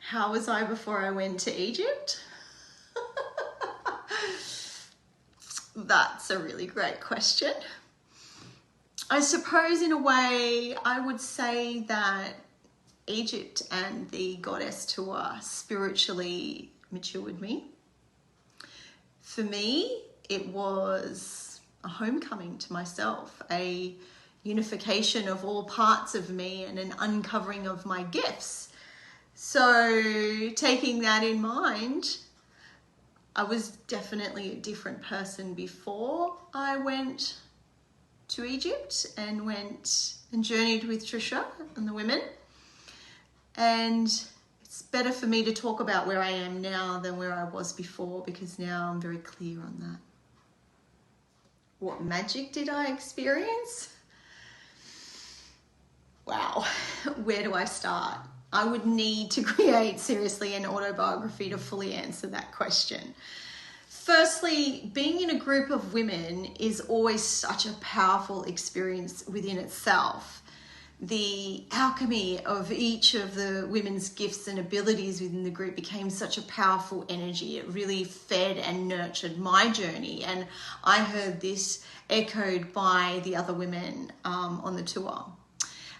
How was I before I went to Egypt? That's a really great question. I suppose in a way I would say that Egypt and the goddess tour spiritually matured me. For me, it was a homecoming to myself, a unification of all parts of me and an uncovering of my gifts. So taking that in mind, I was definitely a different person before I went to Egypt and went and journeyed with Trisha and the women. And it's better for me to talk about where I am now than where I was before, because now I'm very clear on that. What magic did I experience? Wow, where do I start? I would need to create, seriously, an autobiography to fully answer that question. Firstly, being in a group of women is always such a powerful experience within itself. The alchemy of each of the women's gifts and abilities within the group became such a powerful energy. It really fed and nurtured my journey, and I heard this echoed by the other women on the tour.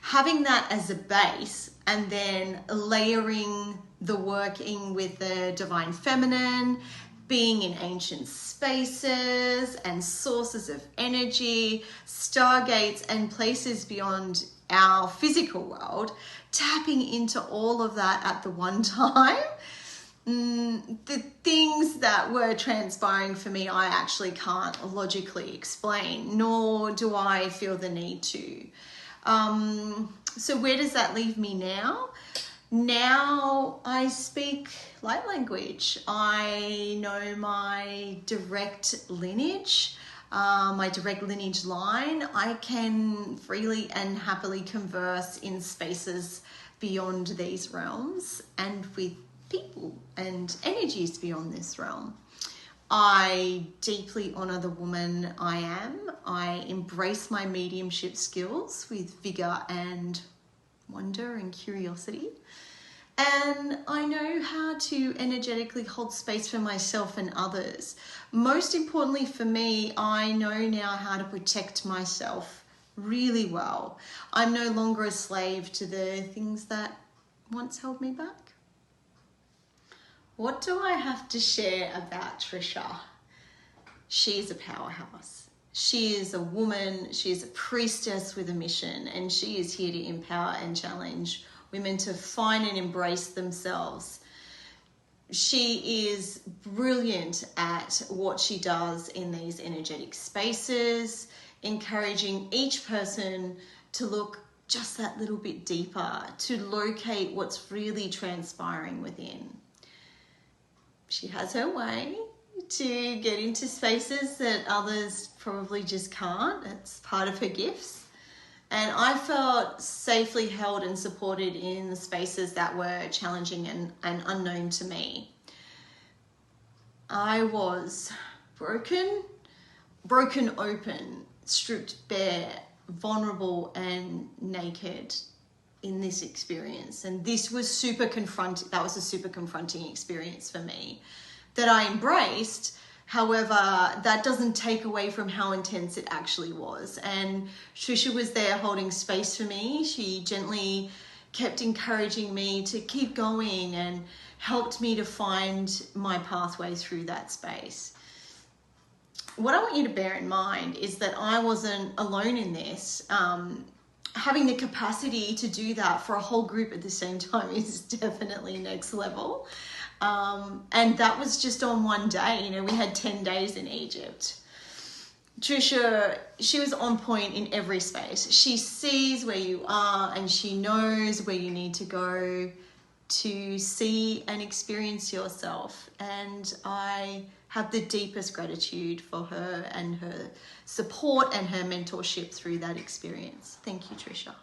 Having that as a base and then layering the working with the divine feminine, being in ancient spaces and sources of energy, stargates and places beyond our physical world, tapping into all of that at the one time. The things that were transpiring for me, I actually can't logically explain, nor do I feel the need to. So where does that leave me now? Now I speak light language. I know my direct lineage, my direct lineage line. I can freely and happily converse in spaces beyond these realms and with people and energies beyond this realm. I deeply honor the woman I am. I embrace my mediumship skills with vigor and wonder and curiosity. And I know how to energetically hold space for myself and others. Most importantly for me, I know now how to protect myself really well. I'm no longer a slave to the things that once held me back. What do I have to share about Trisha? She is a powerhouse. She is a woman, she is a priestess with a mission, and she is here to empower and challenge women to find and embrace themselves. She is brilliant at what she does in these energetic spaces, encouraging each person to look just that little bit deeper, to locate what's really transpiring within. She has her way to get into spaces that others probably just can't. It's part of her gifts. And I felt safely held and supported in the spaces that were challenging and unknown to me. I was broken open, stripped bare, vulnerable and naked in this experience. And this was that was a super confronting experience for me that I embraced. However, that doesn't take away from how intense it actually was. And Trisha was there holding space for me. She gently kept encouraging me to keep going and helped me to find my pathway through that space. What I want you to bear in mind is that I wasn't alone in this. Having the capacity to do that for a whole group at the same time is definitely next level. And that was just on one day. You know, we had 10 days in Egypt. Trisha, she was on point in every space. She sees where you are and she knows where you need to go to see and experience yourself. And I have the deepest gratitude for her and her support and her mentorship through that experience. Thank you, Trisha.